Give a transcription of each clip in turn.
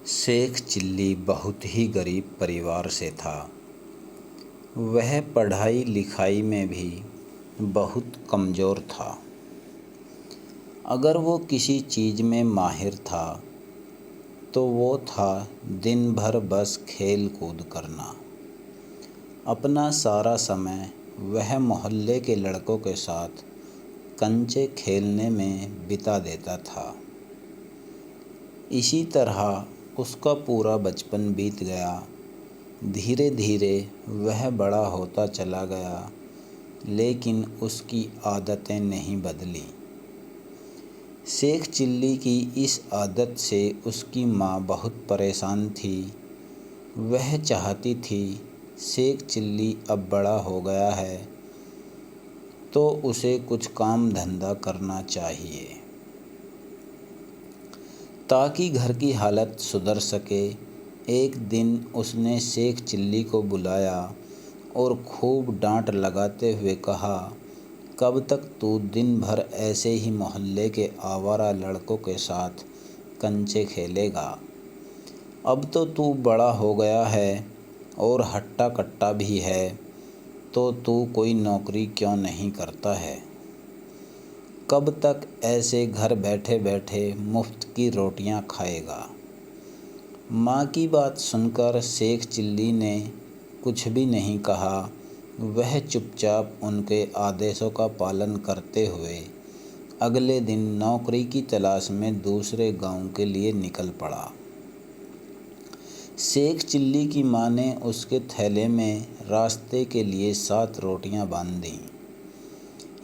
Sheikh chilli बहुत ही गरीब परिवार से था। वह पढ़ाई लिखाई में भी बहुत कमज़ोर था। अगर वो किसी चीज़ में माहिर था तो वो था दिन भर बस खेल कूद करना। अपना सारा समय वह मोहल्ले के लड़कों के साथ कंचे खेलने में बिता देता था। इसी तरह उसका पूरा बचपन बीत गया। धीरे धीरे वह बड़ा होता चला गया, लेकिन उसकी आदतें नहीं बदली। शेख चिल्ली की इस आदत से उसकी माँ बहुत परेशान थी। वह चाहती थी शेख चिल्ली अब बड़ा हो गया है तो उसे कुछ काम धंधा करना चाहिए ताकि घर की हालत सुधर सके। एक दिन उसने शेख चिल्ली को बुलाया और खूब डांट लगाते हुए कहा, कब तक तू दिन भर ऐसे ही मोहल्ले के आवारा लड़कों के साथ कंचे खेलेगा? अब तो तू बड़ा हो गया है और हट्टा कट्टा भी है, तो तू कोई नौकरी क्यों नहीं करता है? कब तक ऐसे घर बैठे बैठे मुफ्त की रोटियां खाएगा? माँ की बात सुनकर शेख चिल्ली ने कुछ भी नहीं कहा। वह चुपचाप उनके आदेशों का पालन करते हुए अगले दिन नौकरी की तलाश में दूसरे गांव के लिए निकल पड़ा। शेख चिल्ली की माँ ने उसके थैले में रास्ते के लिए 7 रोटियां बांध दीं।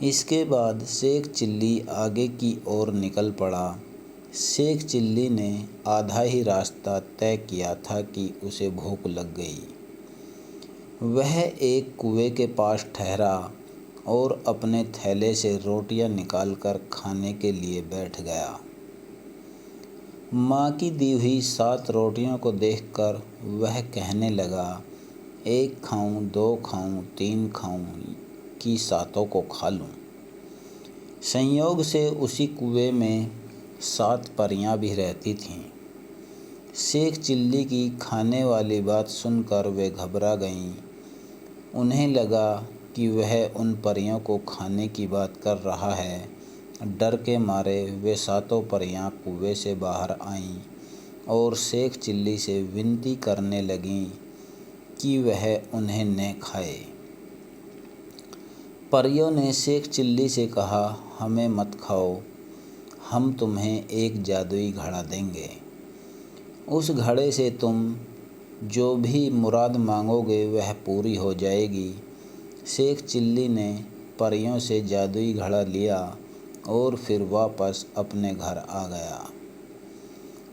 इसके बाद शेख चिल्ली आगे की ओर निकल पड़ा। शेख चिल्ली ने आधा ही रास्ता तय किया था कि उसे भूख लग गई। वह एक कुएं के पास ठहरा और अपने थैले से रोटियां निकालकर खाने के लिए बैठ गया। माँ की दी हुई 7 रोटियों को देखकर वह कहने लगा, 1 खाऊं, 2 खाऊं, 3 खाऊं कि 7 को खा लूं। संयोग से उसी कुएं में 7 परियां भी रहती थीं। शेख चिल्ली की खाने वाली बात सुनकर वे घबरा गईं। उन्हें लगा कि वह उन परियों को खाने की बात कर रहा है। डर के मारे वे 7 परियां कुएं से बाहर आईं और शेख चिल्ली से विनती करने लगीं कि वह उन्हें न खाए। परियों ने शेख चिल्ली से कहा, हमें मत खाओ, हम तुम्हें एक जादुई घड़ा देंगे। उस घड़े से तुम जो भी मुराद मांगोगे वह पूरी हो जाएगी। शेख चिल्ली ने परियों से जादुई घड़ा लिया और फिर वापस अपने घर आ गया।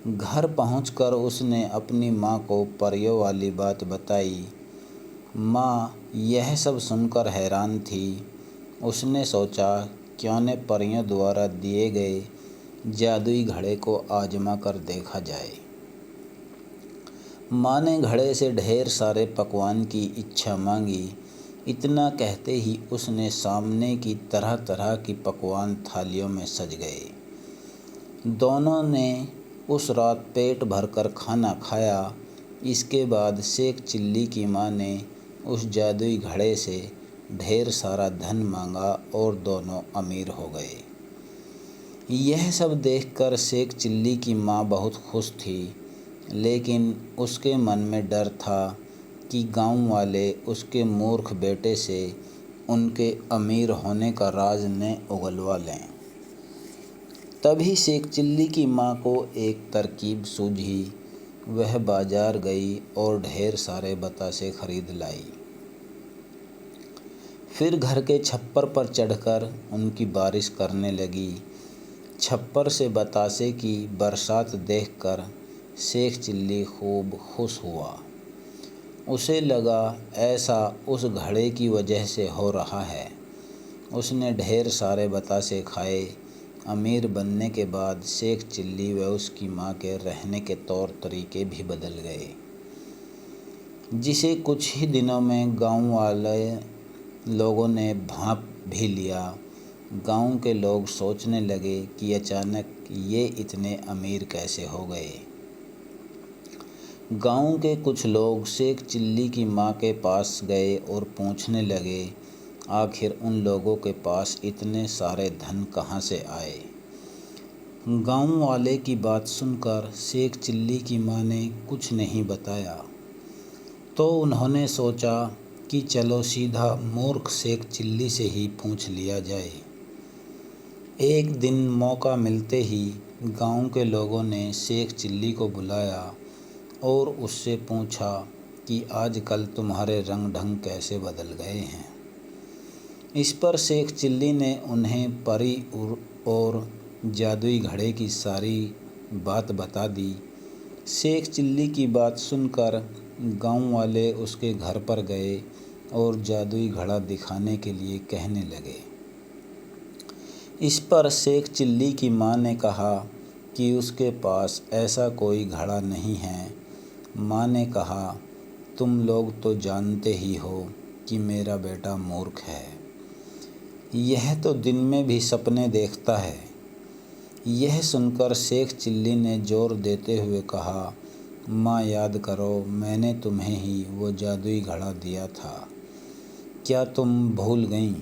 घर पहुंचकर उसने अपनी माँ को परियों वाली बात बताई। माँ यह सब सुनकर हैरान थी। उसने सोचा, क्यों न परियों द्वारा दिए गए जादुई घड़े को आजमा कर देखा जाए। माँ ने घड़े से ढेर सारे पकवान की इच्छा मांगी। इतना कहते ही उसने सामने की तरह तरह की पकवान थालियों में सज गए। दोनों ने उस रात पेट भरकर खाना खाया। इसके बाद शेख चिल्ली की माँ ने उस जादुई घड़े से ढेर सारा धन मांगा और दोनों अमीर हो गए। यह सब देखकर शेख चिल्ली की माँ बहुत खुश थी, लेकिन उसके मन में डर था कि गांव वाले उसके मूर्ख बेटे से उनके अमीर होने का राज न उगलवा लें। तभी शेख चिल्ली की माँ को एक तरकीब सूझी। वह बाजार गई और ढेर सारे बतासे खरीद लाई। फिर घर के छप्पर पर चढ़कर उनकी बारिश करने लगी। छप्पर से बतासे की बरसात देखकर शेख चिल्ली खूब खुश हुआ। उसे लगा ऐसा उस घड़े की वजह से हो रहा है। उसने ढेर सारे बतासे खाए। अमीर बनने के बाद शेख चिल्ली व उसकी माँ के रहने के तौर तरीके भी बदल गए, जिसे कुछ ही दिनों में गांव वाले लोगों ने भांप भी लिया। गांव के लोग सोचने लगे कि अचानक ये इतने अमीर कैसे हो गए। गांव के कुछ लोग शेख चिल्ली की माँ के पास गए और पूछने लगे, आखिर उन लोगों के पास इतने सारे धन कहाँ से आए। गांव वाले की बात सुनकर शेख चिल्ली की माँ ने कुछ नहीं बताया, तो उन्होंने सोचा कि चलो सीधा मूर्ख शेख चिल्ली से ही पूछ लिया जाए। एक दिन मौका मिलते ही गांव के लोगों ने शेख चिल्ली को बुलाया और उससे पूछा कि आजकल तुम्हारे रंग ढंग कैसे बदल गए हैं। इस पर शेख चिल्ली ने उन्हें परी और जादुई घड़े की सारी बात बता दी। शेख चिल्ली की बात सुनकर गांव वाले उसके घर पर गए और जादुई घड़ा दिखाने के लिए कहने लगे। इस पर शेख चिल्ली की माँ ने कहा कि उसके पास ऐसा कोई घड़ा नहीं है। माँ ने कहा, तुम लोग तो जानते ही हो कि मेरा बेटा मूर्ख है, यह तो दिन में भी सपने देखता है। यह सुनकर शेख चिल्ली ने जोर देते हुए कहा, माँ याद करो, मैंने तुम्हें ही वो जादुई घड़ा दिया था, क्या तुम भूल गईं?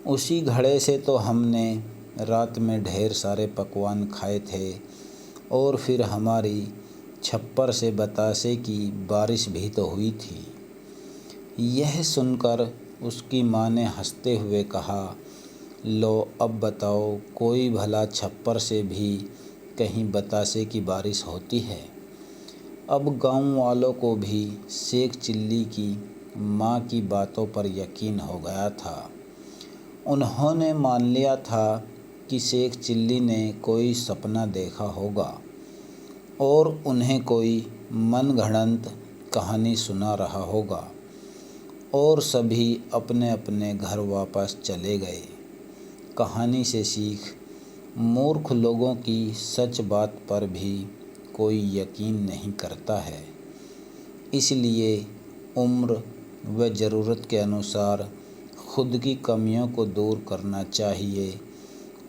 उसी घड़े से तो हमने रात में ढेर सारे पकवान खाए थे और फिर हमारी छप्पर से बतासे की बारिश भी तो हुई थी। यह सुनकर उसकी माँ ने हंसते हुए कहा, लो अब बताओ, कोई भला छप्पर से भी कहीं बतासे की बारिश होती है। अब गांव वालों को भी शेख चिल्ली की माँ की बातों पर यकीन हो गया था। उन्होंने मान लिया था कि शेख चिल्ली ने कोई सपना देखा होगा और उन्हें कोई मनगढ़ंत कहानी सुना रहा होगा, और सभी अपने अपने घर वापस चले गए। कहानी से सीख, मूर्ख लोगों की सच बात पर भी कोई यकीन नहीं करता है। इसलिए उम्र व ज़रूरत के अनुसार खुद की कमियों को दूर करना चाहिए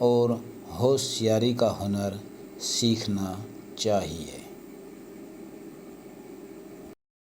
और होशियारी का हुनर सीखना चाहिए।